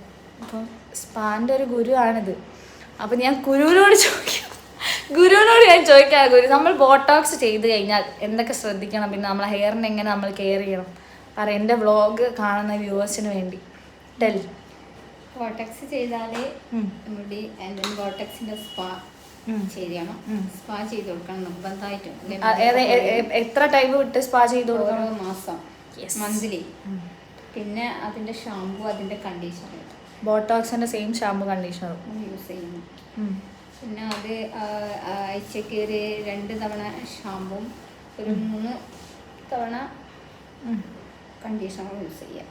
അപ്പം സ്പാൻ്റെ ഒരു ഗുരു ആണിത്. അപ്പം ഞാൻ ഗുരുവിനോട് ഞാൻ ചോദിക്കാം, ഗുരു നമ്മൾ ബോട്ടോക്സ് ചെയ്ത് കഴിഞ്ഞാൽ എന്തൊക്കെ ശ്രദ്ധിക്കണം, പിന്നെ നമ്മളെ ഹെയറിനെ എങ്ങനെ നമ്മൾ കെയർ ചെയ്യണം പറയാം. എൻ്റെ വ്ളോഗ് കാണുന്ന വ്യൂവേഴ്സിന് വേണ്ടി ഡെൽ. ബോട്ടോക്സ് ചെയ്താലേ മുടി ബോട്ടോക്സിന്റെ സ്പാ ചെയ്യണം. സ്പാ ചെയ്ത് കൊടുക്കണം നിർബന്ധമായിട്ടും. എത്ര ടൈം വിട്ട് സ്പാ ചെയ്ത് കൊടുക്കണം? ഓരോ മാസം, മന്ത്ലി. പിന്നെ അതിന്റെ ഷാമ്പു, അതിന്റെ കണ്ടീഷണർ, ബോട്ടോക്സിന്റെ സെയിം ഷാമ്പു കണ്ടീഷണറും യൂസ് ചെയ്യുന്നു. പിന്നെ അത് ആഴ്ചക്ക് ഒരു 2 തവണ ഷാമ്പും ഒരു 3 തവണ കണ്ടീഷണർ യൂസ് ചെയ്യാം.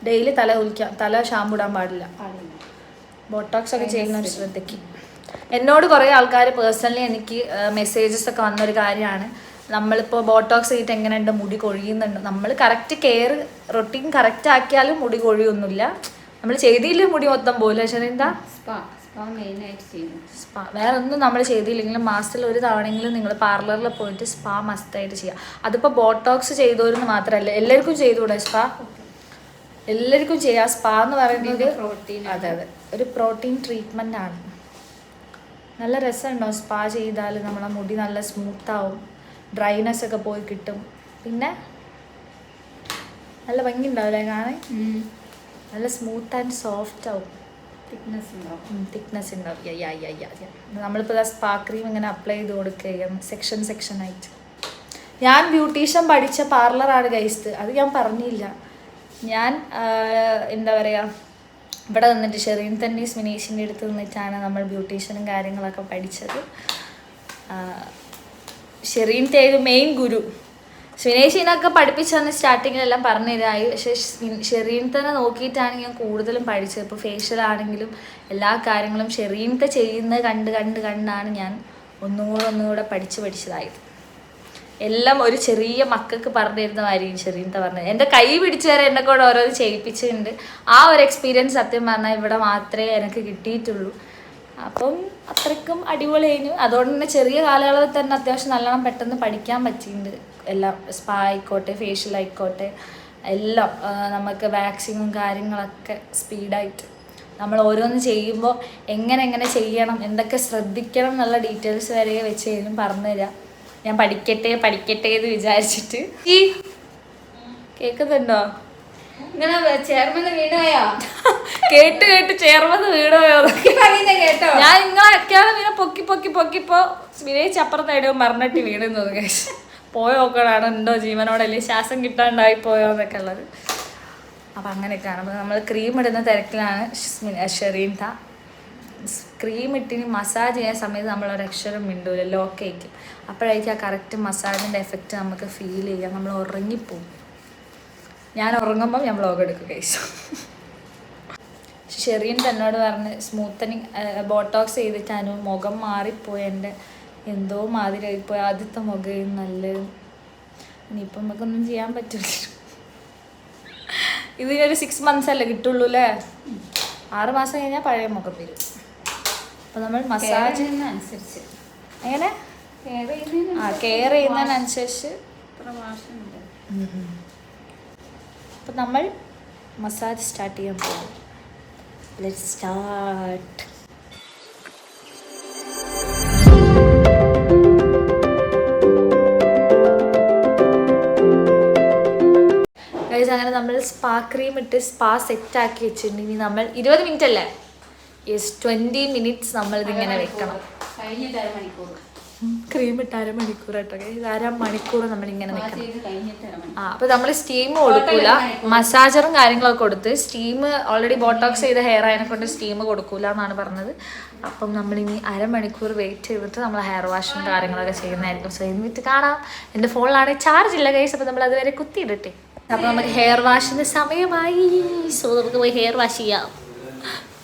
ഡെയിലി തല കുളിക്കാം. തല ഷാമ്പു ഇടാൻ പാടില്ല. ബോട്ടോക്സ് ഒക്കെ ചെയ്യുന്ന ഒരു ശ്രദ്ധയ്ക്ക്. എന്നോട് കുറേ ആൾക്കാർ പേഴ്സണലി എനിക്ക് മെസ്സേജസ് ഒക്കെ വന്നൊരു കാര്യമാണ്, നമ്മളിപ്പോൾ ബോട്ടോക്സ് ചെയ്തിട്ട് എങ്ങനെയുണ്ട്, മുടി കൊഴിയുന്നുണ്ട്. നമ്മൾ കറക്റ്റ് കെയർ റൊട്ടീൻ കറക്റ്റ് ആക്കിയാലും മുടി കൊഴിയൊന്നുമില്ല. നമ്മൾ ചെയ്തില്ലേ മുടി മൊത്തം പോലെ. പക്ഷേ എന്താ സ്പാ വേറെ ഒന്നും നമ്മൾ ചെയ്തില്ലെങ്കിലും മാസത്തിൽ ഒരു തവണയെങ്കിലും നിങ്ങൾ പാർലറിൽ പോയിട്ട് സ്പാ മസ്റ്റായിട്ട് ചെയ്യുക. അതിപ്പോൾ ബോട്ടോക്സ് ചെയ്തവരെന്ന് മാത്രമല്ല, എല്ലാവർക്കും ചെയ്തുകൂടെ സ്പാ? എല്ലാവർക്കും ചെയ്യാം. സ്പാ എന്ന് പറയുന്നത് പ്രോട്ടീൻ. അതെ അതെ, ഒരു പ്രോട്ടീൻ ട്രീറ്റ്മെൻ്റ് ആണ്. നല്ല രസമുണ്ടോ സ്പാ ചെയ്താൽ? നമ്മളെ മുടി നല്ല സ്മൂത്താവും, ഡ്രൈനെസ് ഒക്കെ പോയി കിട്ടും, പിന്നെ നല്ല ഭംഗി ഉണ്ടാവില്ലേ കാണാൻ? നല്ല സ്മൂത്ത് ആൻഡ് സോഫ്റ്റ് ആവും, തിക്നെസ് ഉണ്ടാവും. നമ്മളിപ്പോൾ സ്പാ ക്രീം ഇങ്ങനെ അപ്ലൈ ചെയ്ത് കൊടുക്കുക സെക്ഷനായിട്ട്. ഞാൻ ബ്യൂട്ടീഷ്യൻ പഠിച്ച പാർലറാണ് ഗൈസ്, അത് ഞാൻ പറഞ്ഞില്ല. ഞാൻ എന്താ പറയുക, ഇവിടെ നിന്നിട്ട് ഷെറീൻ തന്നീസ് മിനീഷിൻ്റെ അടുത്ത് നിന്നിട്ടാണ് നമ്മൾ ബ്യൂട്ടീഷ്യനും കാര്യങ്ങളൊക്കെ പഠിച്ചത്. ഷെറീൻ തേരു മെയിൻ ഗുരു. സ്വിനേഷിനൊക്കെ പഠിപ്പിച്ചു തന്ന സ്റ്റാർട്ടിങ്ങിലെല്ലാം പറഞ്ഞു തരായി. പക്ഷേ ഷെറീൻ തന്നെ നോക്കിയിട്ടാണ് ഞാൻ കൂടുതലും പഠിച്ചത്. ഇപ്പോൾ ഫേഷ്യൽ ആണെങ്കിലും എല്ലാ കാര്യങ്ങളും ഷെറീനത്തെ ചെയ്യുന്നത് കണ്ടാണ് ഞാൻ ഒന്നുകൂടെ പഠിച്ചതായത്. എല്ലാം ഒരു ചെറിയ മക്കൾക്ക് പറഞ്ഞു തരുന്ന കാര്യം ഷെറീനത്തെ പറഞ്ഞത്. എൻ്റെ കൈ പിടിച്ചു തരാൻ എന്നെ കൂടെ ഓരോന്ന് ചെയ്യിപ്പിച്ചിട്ടുണ്ട്. ആ ഒരു എക്സ്പീരിയൻസ് സത്യം പറഞ്ഞാൽ ഇവിടെ മാത്രമേ എനിക്ക് കിട്ടിയിട്ടുള്ളൂ. അപ്പം അത്രയ്ക്കും അടിപൊളി കഴിഞ്ഞു. അതുകൊണ്ട് തന്നെ ചെറിയ കാലയളവിൽ തന്നെ അത്യാവശ്യം നല്ലോണം പെട്ടെന്ന് പഠിക്കാൻ പറ്റിയിട്ടുണ്ട്. എല്ലാം സ്പാ ആയിക്കോട്ടെ, ഫേഷ്യൽ ആയിക്കോട്ടെ, എല്ലാം നമുക്ക് വാക്സിനും കാര്യങ്ങളൊക്കെ സ്പീഡായിട്ട് നമ്മൾ ഓരോന്ന് ചെയ്യുമ്പോൾ എങ്ങനെ ചെയ്യണം, എന്തൊക്കെ ശ്രദ്ധിക്കണം എന്നുള്ള ഡീറ്റെയിൽസ് വരെ വെച്ച് കഴിഞ്ഞും പറഞ്ഞു തരാം. ഞാൻ പഠിക്കട്ടെ എന്ന് വിചാരിച്ചിട്ട്. ഈ കേൾക്കുന്നുണ്ടോ? ഇങ്ങനെ ചേർമെന്ന് വീണോയോ? കേട്ട് ചേർമെന്ന് വീണോയോ കേട്ടോ? ഞാൻ നിങ്ങളൊക്കെയാണ് പിന്നെ പൊക്കിപ്പോ വിനയിച്ച് അപ്പുറത്തായിട്ട് മറിഞ്ഞിട്ട് വീണെന്ന് തോന്നുന്നു. പോയി നോക്കണാണ് ഉണ്ടോ ജീവനോടല്ലേ, ശ്വാസം കിട്ടാണ്ടായി പോയോ എന്നൊക്കെ ഉള്ളത്. അപ്പം അങ്ങനെയൊക്കെയാണ്. അപ്പം നമ്മൾ ക്രീം ഇടുന്ന തിരക്കിലാണ് ഷെറീൻത. ക്രീം ഇട്ടിന് മസാജ് ചെയ്യുന്ന സമയത്ത് നമ്മളൊരക്ഷരം മിണ്ടൂല, ലോക്കായിരിക്കും. അപ്പോഴായിരിക്കും ആ കറക്റ്റ് മസാജിൻ്റെ എഫക്റ്റ് നമുക്ക് ഫീൽ ചെയ്യാം. നമ്മൾ ഉറങ്ങിപ്പോവും. ഞാൻ ഉറങ്ങുമ്പം ഞാൻ വ്ളോഗ് എടുക്കും ഗൈസ്. ഷെറീൻ എന്നോട് പറഞ്ഞ് സ്മൂത്തനിങ് ബോട്ടോക്സ് ചെയ്തിട്ടാണ് മുഖം മാറിപ്പോയി, എൻ്റെ എന്തോ മാതിരിയായിപ്പോയി, ആദ്യത്തെ മുഖം നല്ലത്. ഇനിയിപ്പം നമുക്കൊന്നും ചെയ്യാൻ പറ്റില്ല. ഇതിനൊരു 6 months അല്ലേ കിട്ടുള്ളൂ അല്ലേ? 6 മാസം കഴിഞ്ഞാൽ പഴയ മുഖം വരും. അപ്പം നമ്മൾ മസാജ് അനുസരിച്ച് എങ്ങനെ കെയർ ചെയ്യുന്നതിനനുസരിച്ച് അപ്പം നമ്മൾ മസാജ് സ്റ്റാർട്ട് ചെയ്യാൻ പോകും. Let's start. അങ്ങനെ നമ്മൾ സ്പാ ക്രീം ഇട്ട് സ്പാ സെറ്റാക്കി വെച്ചിട്ടുണ്ട്. ഇനി നമ്മൾ 20 മിനിറ്റ് അല്ലേ? യെസ്, 20 minutes നമ്മളിതിങ്ങനെ വെക്കണം. ക്രീം ഇട്ട് അരമണിക്കൂർ കേട്ടോ. ഇത് അരമണിക്കൂർ നമ്മളിങ്ങനെ വെക്കണം. അപ്പോൾ നമ്മൾ സ്റ്റീം കൊടുക്കൂല, മസാജറും കാര്യങ്ങളൊക്കെ കൊടുത്ത്. സ്റ്റീം ഓൾറെഡി ബോട്ടോക്സ് ചെയ്ത ഹെയർ ആയതിനെ കൊണ്ട് സ്റ്റീം കൊടുക്കൂല എന്നാണ് പറഞ്ഞത്. അപ്പം നമ്മളിനി അരമണിക്കൂർ വെയിറ്റ് ചെയ്തിട്ട് നമ്മൾ ഹെയർ വാഷും കാര്യങ്ങളൊക്കെ ചെയ്യുന്നതായിരിക്കും. സോ എന്നിട്ട് കാണാം. എൻ്റെ ഫോണിലാണെങ്കിൽ ചാർജ് ഇല്ല ഗൈസ്, അപ്പോൾ നമ്മൾ അതുവരെ കുത്തിയിടട്ടെ. അപ്പോൾ നമുക്ക് ഹെയർ വാഷിന് സമയമായി. സോ നമുക്ക് പോയി ഹെയർ വാഷ് ചെയ്യാം.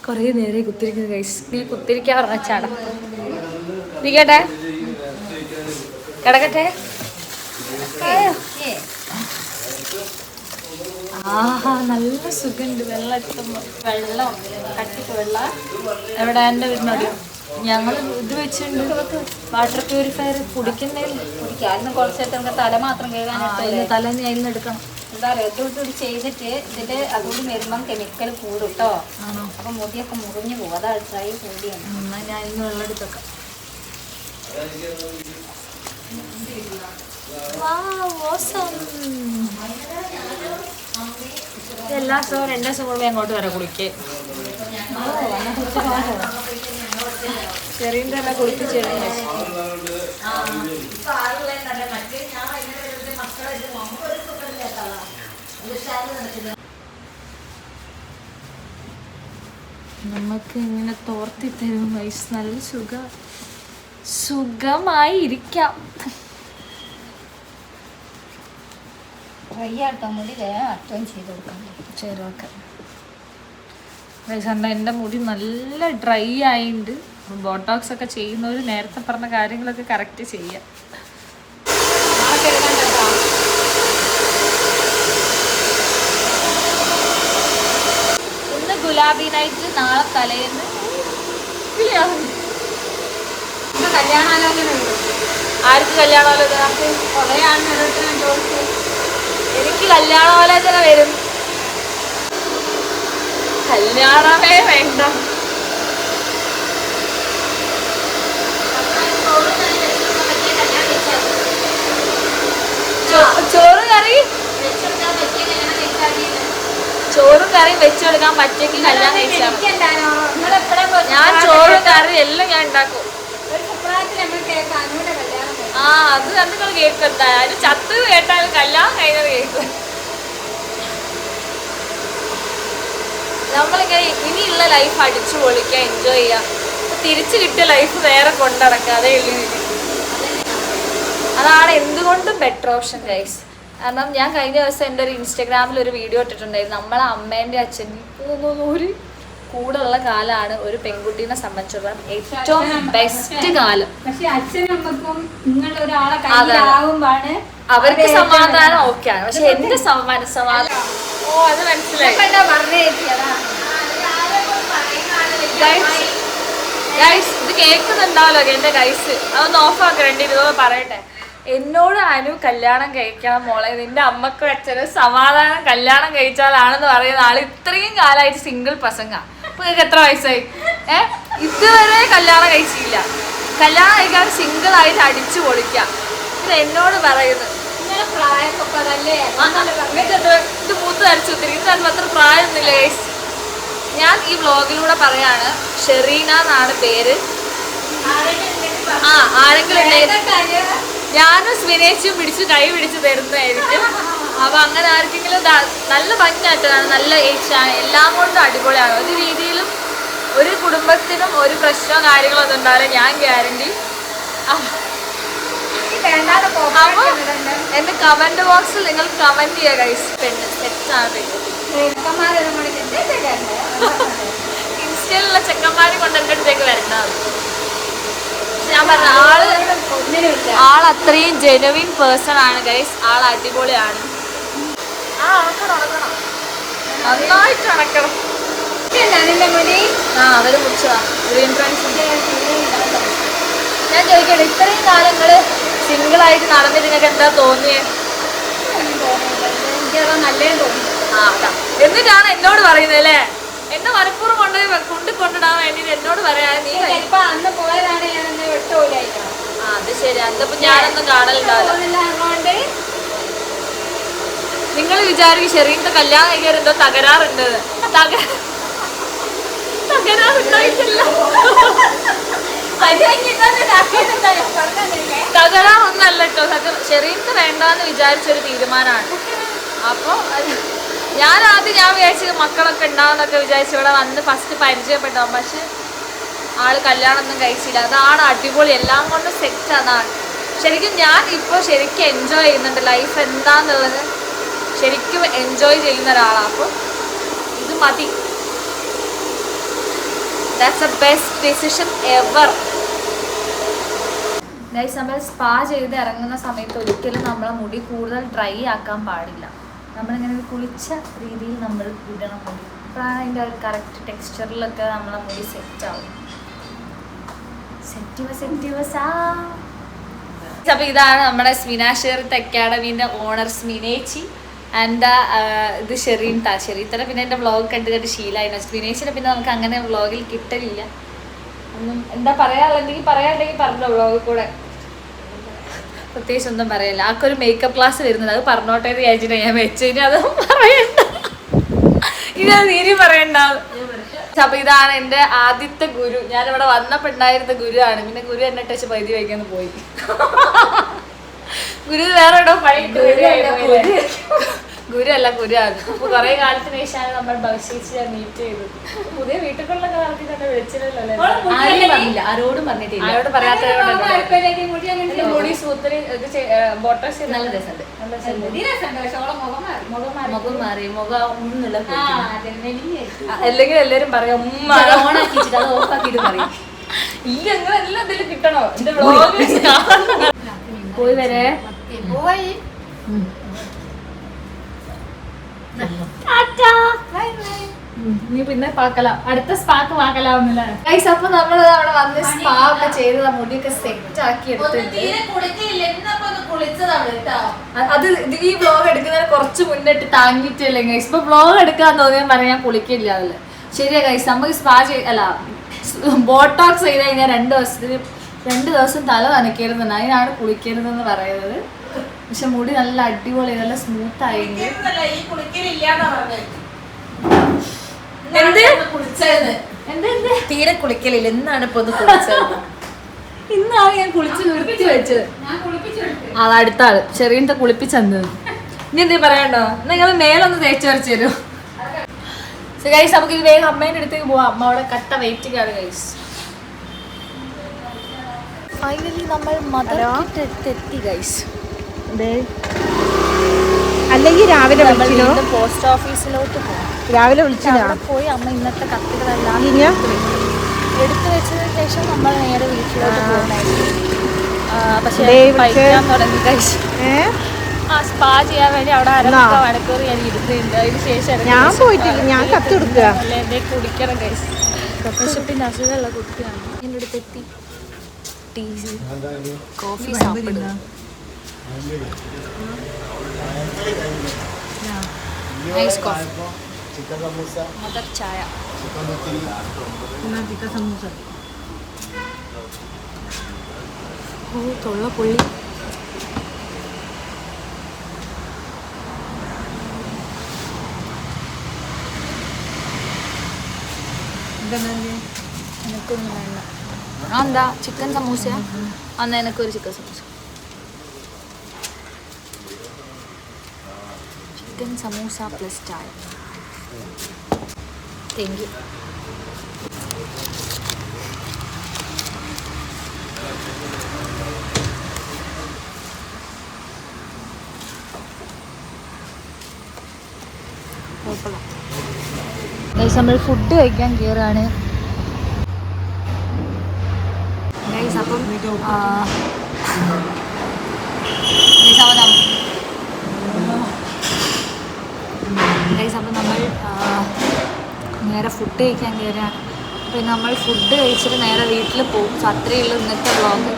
കുറേ നേരെ കുത്തിരിക്കുന്നത് ഗൈസ്. നീ കുത്തിരിക്കാൻ പറഞ്ഞ ചാടാ ഇരിക്കട്ടെ, കിടക്കട്ടെ. ആഹാ നല്ല സുഖമുണ്ട്. വെള്ളം എത്തുമ്പോൾ വെള്ളം കട്ടിക്ക് വെള്ളം എവിടെ എൻ്റെ വീടിനോടിയോ ഞങ്ങൾ ഇത് വെച്ചിട്ടുണ്ട്. വാട്ടർ പ്യൂരിഫയർ കുടിക്കുന്നതിന് കുറച്ചായിട്ട് നമുക്ക് തല മാത്രം കേൾക്കാൻ തലേന്ന് അതിൽ നിന്ന് എടുക്കണം. എന്താ പറയുക, ഇതുകൂടി ചെയ്തിട്ട് ഇതിൽ അതുകൂടി വരുമ്പം കെമിക്കൽ കൂടും കേട്ടോ. ആണോ? അപ്പം മുടിയൊക്കെ മുറിഞ്ഞു പോകും. അതാണ് ഡ്രൈ കൂടിയാണ്. എന്നാൽ ഞാൻ ഇന്ന് വെള്ളം എടുത്തൊക്കെ. എല്ലാ ദിവസവും 2 ദിവസം കൂടുമ്പോൾ അങ്ങോട്ട് വരെ കുളിക്കേ. ചെറിയ തന്നെ കുളിപ്പിച്ച് നമുക്ക് ഇങ്ങനെ തോർത്തി തരും വയസ്സ്. നല്ല സുഖമായി ഇരിക്കാം. ഡ്രൈ ആട്ടോ മുടി അറ്റവും ചെയ്ത് കൊടുക്കാം. ശരി, ഓക്കെ. എൻ്റെ മുടി നല്ല ഡ്രൈ ആയിട്ടുണ്ട്. ബോട്ടോക്സ് ഒക്കെ ചെയ്യുന്നവർ നേരത്തെ പറഞ്ഞ കാര്യങ്ങളൊക്കെ കറക്റ്റ് ചെയ്യാം. ഇന്ന് ഗുലാബി നൈറ്റ്, നാളെ തലേന്ന് കല്യാണാലോചന ആർക്ക് കല്യാണാലോചന? കുറേ ആളുകളോട് ഞാൻ ചോദിച്ചു. എനിക്ക് കല്യാണാലോചന വരും. കല്യാണമേ വേണ്ട. ചോറും കറിയും വെച്ചു കൊടുക്കാൻ പറ്റെങ്കിൽ കല്യാണം കഴിച്ചാൽ ഞാൻ ചോറും കറിയും എല്ലാം ഞാൻ ഉണ്ടാക്കും. ആ അത് നിങ്ങൾ കേൾക്കണ്ട. അതിന് ചത്ത് കേട്ടാലും കല്യാണം കഴിഞ്ഞത് കേൾക്കും. നമ്മളിങ്ങനെ ഇനിയുള്ള ലൈഫ് അടിച്ചു പൊളിക്കുക, എൻജോയ് ചെയ്യുക. തിരിച്ചു കിട്ടിയ ലൈഫ് വേറെ കൊണ്ടടക്കുക, അതേ ഉള്ളൂ. അതാണ് എന്തുകൊണ്ടും ബെറ്റർ ഓപ്ഷൻ ഗൈസ്. കാരണം ഞാൻ കഴിഞ്ഞ ദിവസം എൻ്റെ ഒരു ഇൻസ്റ്റാഗ്രാമിൽ ഒരു വീഡിയോ ഇട്ടിട്ടുണ്ടായിരുന്നു. നമ്മളെ അമ്മേൻ്റെ അച്ഛനും ഒരു കൂടെ ഉള്ള കാലമാണ് ഒരു പെൺകുട്ടീനെ സംബന്ധിച്ചിടത്തോളം ഏറ്റവും ബെസ്റ്റ് കാലം. പക്ഷെ അച്ഛനും അമ്മക്കും നിങ്ങൾ ഒരാളെ കയ്യിലാവുമ്പോഴാണ് അവർക്ക് സമാധാനം ഓക്കെയാണ്. പക്ഷെ എന്റെ മനസ്സമാധാനം അത് മനസ്സിലായി. ഗൈസ് ഇത് കേൾക്കുന്നുണ്ടാവല്ലോ എന്റെ ഗൈസ്, അതൊന്ന് ഓഫാക്കണ്ടിരുന്നോ പറയട്ടെ. എന്നോട് അനു കല്യാണം കഴിക്കണം മോളെ, നിന്റെ അമ്മക്കും അച്ഛനും സമാധാനം കല്യാണം കഴിച്ചാലാണെന്ന് പറയുന്ന ആള് ഇത്രയും കാലമായിട്ട് സിംഗിൾ പ്രസംഗ. ഇപ്പൊ നിങ്ങൾക്ക് എത്ര വയസ്സായി? ഇതുവരെ കല്യാണം കഴിച്ചില്ല. കല്യാണം കഴിക്കാൻ സിംഗിൾ ആയിട്ട് അടിച്ചു പൊളിക്കാം. ഇത് എന്നോട് പറയുന്നത്. ഇത് മൂത്ത് ധരിച്ചു ഒത്തിരി. ഇത് അത്ര പ്രായമൊന്നുമില്ല ഗൈസ്. ഞാൻ ഈ വ്ളോഗിലൂടെ പറയാണ്, ഷെറീന എന്നാണ് പേര്. ആരെങ്കിലും ഞാനും സ്വിനേച്ചും കൈ പിടിച്ച് തരുന്നതായിരിക്കും. അപ്പൊ അങ്ങനെ ആർക്കെങ്കിലും നല്ല ഭംഗിയായിട്ടാണ്, നല്ല ഏജാണ്, എല്ലാം കൊണ്ടും അടിപൊളിയാണ്. ഒരു രീതിയിലും ഒരു കുടുംബത്തിനും ഒരു പ്രശ്നമോ കാര്യങ്ങളോ ഒന്നും ഉണ്ടാവില്ല, ഞാൻ ഗ്യാരണ്ടി. എന്റെ കമന്റ് ബോക്സിൽ നിങ്ങൾ കമന്റ് ചെയ്യുക ഗൈസ്. പെണ്ണ് സെറ്റാണ്. ഇൻസ്റ്റയിലുള്ള ചെക്കന്മാരെ കൊണ്ട് എൻ്റെ അടുത്തേക്ക് വരണ്ടാവും. ഞാൻ പറഞ്ഞ ആൾ അത്രയും ജെനുവിൻ പേഴ്സൺ ആണ് ഗൈസ്. ആൾ അടിപൊളിയാണ്. അണക്കണം നന്നായിട്ട് അണക്കണം. അവര് മുറിച്ചതാ ഗ്രീൻ ഫ്രണ്ട്സ്. ഞാൻ ചോദിക്കട്ടെ, ഇത്രയും കാലങ്ങള് സിംഗിൾ ആയിട്ട് നടന്നിട്ട് നിങ്ങൾക്ക് എന്താ തോന്നിയേ? എനിക്കത് നല്ലതെന്ന് തോന്നി. അതാ എന്നിട്ടാണ് എന്നോട് പറയുന്നത് അല്ലേ? എന്നെ മനഃപൂർവ്വം കൊണ്ടിടാൻ വേണ്ടിട്ട് എന്നോട് പറയാൻ നീ അന്ന് പോയതാണ്. ഞാൻ വിട്ടുപോലായിട്ടോ. അത് ശരി. അതിപ്പോ ഞാനൊന്നും കാണലുണ്ടാവില്ല. നിങ്ങൾ വിചാരിക്കും ഷെറീന്റെ കല്യാണം കഴിക്കാൻ എന്തോ തകരാറുണ്ട്. തകരാറുണ്ടായിട്ടില്ല. തകരാറൊന്നല്ല കേട്ടോ. ഷെറീന്റെ വേണ്ടാന്ന് വിചാരിച്ചൊരു തീരുമാനമാണ്. അപ്പൊ ഞാൻ വിചാരിച്ചത് മക്കളൊക്കെ ഉണ്ടാവുന്നൊക്കെ വിചാരിച്ചു ഇവിടെ വന്ന് ഫസ്റ്റ് പരിചയപ്പെട്ടോ. പക്ഷെ ആള് കല്യാണമൊന്നും കഴിച്ചില്ല. അതാണ് അടിപൊളി, എല്ലാം കൊണ്ട് സെറ്റ്. അതാണ് ശരിക്കും ഞാൻ ഇപ്പോൾ ശരിക്കും എൻജോയ് ചെയ്യുന്നുണ്ട്. ലൈഫ് എന്താന്നുള്ളത് ശരിക്കും എൻജോയ് ചെയ്യുന്ന ഒരാളാണ്. അപ്പോൾ ഇത് മതി. That's A best decision ever. Guys, നമ്മൾ സ്പാ ചെയ്ത് ഇറങ്ങുന്ന സമയത്ത് ഒരിക്കലും നമ്മളെ മുടി കൂടുതൽ ഡ്രൈ ആക്കാൻ പാടില്ല. നമ്മളിങ്ങനെ കുളിച്ച രീതിയിൽ നമ്മൾ ഇടണം മുടി. അപ്പോഴാണ് അതിൻ്റെ ഒരു കറക്റ്റ് ടെക്സ്ചറിലൊക്കെ നമ്മളെ മുടി സെറ്റ് ആവും. അപ്പോൾ ഇതാണ് നമ്മുടെ സ്വിനാഷേർത്ത് അക്കാഡമീൻ്റെ ഓണർ സ്മിനേച്ചി. ആൻഡ് ഇത് ഷെറീത്തര. പിന്നെ എൻ്റെ വ്ളോഗ് കണ്ട് ശീലമായിരുന്നു. സ്വിനേച്ചിനെ പിന്നെ നമുക്ക് അങ്ങനെ വ്ളോഗിൽ കിട്ടലില്ല. ഒന്നും എന്താ പറയാനുണ്ടെങ്കിൽ പറഞ്ഞോ. വ്ളോഗിൽ കൂടെ പ്രത്യേകിച്ച് ഒന്നും പറയില്ല. ആക്കൊരു മേക്കപ്പ് ക്ലാസ് വരുന്നത്, അത് പറഞ്ഞോട്ടെ എന്ന് വിചാരിച്ചിട്ട് ഞാൻ വെച്ചു. ഇനി അതൊന്നും പറയണ്ട, ഇനി അത് നീരി പറയണ്ട. അപ്പൊ ഇതാണ് എൻ്റെ ആദ്യത്തെ ഗുരു. ഞാനിവിടെ വന്നപ്പോൾ ഉണ്ടായിരുന്ന ഗുരു ആണ്. പിന്നെ ഗുരു എന്നെ ടച്ച് പൈതി വയ്ക്കാന്ന് പോയി. ഗുരു വേറെ ഇടോ ഗുരു അല്ല, ഗുരുവാണ്. അപ്പൊ കുറെ കാലത്തിന് ശേഷമാണ് നമ്മൾ ഭവിഷ്യ മീറ്റ് ചെയ്തത്. പുതിയ വീട്ടുകളിലുള്ള കാലത്തിൽ തന്നെ വിളിച്ചില്ലല്ലോ. ആരോടും പറഞ്ഞിട്ടില്ല. ആരോട് പറയാത്ത മുടി സൂത്രി ബോട്ടോസ് നല്ല രസമുണ്ട്. മുഖം മാറി അല്ലെങ്കിൽ എല്ലാരും പറയാം ഓണാക്കിട്ട് അത് ഓഫാക്കിട്ട് പറയും. ഈ എല്ലാം എന്തെങ്കിലും കിട്ടണോ എന്റെ വ്ളോഗ് പോയി വരെ പോയി നീ പിന്നെ പാക്കലാം അടുത്ത സ്പാക്ക് പാക്കലാവുന്നില്ലേ ഗൈസ് അപ്പൊ നമ്മൾ അവിടെ വന്ന് സ്പാ ഒക്കെ ചെയ്ത് മുടിയൊക്കെ സെറ്റ് ആക്കി എടുത്തിട്ട് അത് ഈ വ്ളോഗ് എടുക്കുന്നതിന് കുറച്ച് മുന്നിട്ട് താങ്ങിയിട്ടില്ലേ ഗൈസ് ഇപ്പൊ വ്ളോഗ് എടുക്കാൻ തോന്നിയാൽ പറയാൻ കുളിക്കില്ല അതില് ശരിയാ ഗൈസ് നമുക്ക് സ്പാ അല്ല ബോട്ടോക്സ് ചെയ്ത് കഴിഞ്ഞാൽ 2 ദിവസം തല നനയ്ക്കരുതെന്ന് അതിനാണ് കുളിക്കരുതെന്ന് പറയുന്നത് പക്ഷെ മുടി നല്ല അടിപൊളി നല്ല സ്മൂത്ത് ആയെങ്കിൽ തീരെ കുളിക്കലില്ല എന്നാണ് ഇപ്പൊ കുളിച്ചത് ഇന്നാണ് ഞാൻ കുളിച്ച് നിർത്തി വെച്ചത് അത് അടുത്ത ആള് ചെറിയ കുളിപ്പിച്ചത് ഇനി എന്തേ പറയണ്ടോ നിങ്ങൾ മേലൊന്ന് തേച്ച് വരച്ച് തരും ഗൈസ് നമുക്ക് ഇത് വേഗം അമ്മേന്റെ അടുത്തേക്ക് പോവാം അമ്മ അവിടെ കട്ട വെയിറ്റിംഗ് ആണ് ഗൈസ് ഫൈനലി നമ്മൾ മദർക്കെത്തി ഗൈസ് അല്ലെങ്കിൽ രാവിലെ പോസ്റ്റ് ഓഫീസിലോട്ട് പോകും രാവിലെ വിളിച്ചില്ല അവിടെ പോയി അമ്മ ഇന്നത്തെ കത്തുകളെല്ലാം എടുത്തു വെച്ചതിന് ശേഷം നമ്മൾ നേരെ വീട്ടിലോട്ട് പോകുന്നതായിരിക്കും പക്ഷേ കഴിക്കാൻ തുടങ്ങി കഴിച്ചു ആ സ്പാ ചെയ്യാൻ വേണ്ടി അവിടെ മണിക്കൂർ ഞാൻ ഇരുന്നുണ്ട് അതിന് ശേഷം ഞാൻ പോയിട്ടില്ല ഞാൻ കത്ത് കൊടുക്കുക അല്ലെ കുടിക്കണം കഴിച്ചു വിശപ്പിന്റെ അസുഖമുള്ള കുട്ടിയാണ് എൻ്റെ അടുത്ത് എത്തി ടീ കോഫി സാപ്പിടുക നൈസ് കോഫി മദർ ചായ ഓ തൊള്ള പുള്ളി എനിക്കൊന്നും വേണ്ട എന്താ ചിക്കൻ സമൂസ അന്ന് എനിക്കൊരു chicken samosa chicken samosa plus ചായ താങ്ക് യു നമ്മൾ ഫുഡ് കഴിക്കാൻ കയറാണ് അപ്പം നമ്മൾ നേരെ ഫുഡ് കഴിക്കാൻ കയറുകയാണ് അപ്പം നമ്മൾ ഫുഡ് കഴിച്ചിട്ട് നേരെ വീട്ടിൽ പോകും സോ അത്രയേ ഉള്ളൂ ഇന്നത്തെ വ്ളോഗ്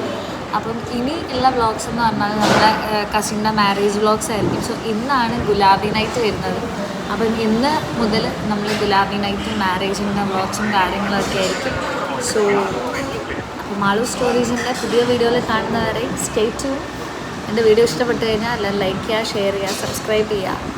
അപ്പം ഇനി ഉള്ള വ്ളോഗ്സ് എന്ന് പറഞ്ഞാൽ നമ്മുടെ കസിൻ്റെ മാരേജ് വ്ളോഗ്സ് ആയിരിക്കും സോ ഇന്നാണ് ഗുലാബി നൈറ്റ് വരുന്നത് അപ്പം ഇന്ന് മുതൽ നമ്മൾ ഗുലാബി നൈറ്റും മാരേജിൻ്റെ വ്ളോഗ്സും കാര്യങ്ങളൊക്കെ ആയിരിക്കും സോ അപ്പോൾ മാളു സ്റ്റോറീസിൻ്റെ പുതിയ വീഡിയോയിൽ കാണുന്നവരെ സ്റ്റേ ട്യൂൺ എൻ്റെ വീഡിയോ ഇഷ്ടപ്പെട്ട് കഴിഞ്ഞാൽ എല്ലാവരും ലൈക്ക് ചെയ്യുക ഷെയർ ചെയ്യുക സബ്സ്ക്രൈബ് ചെയ്യുക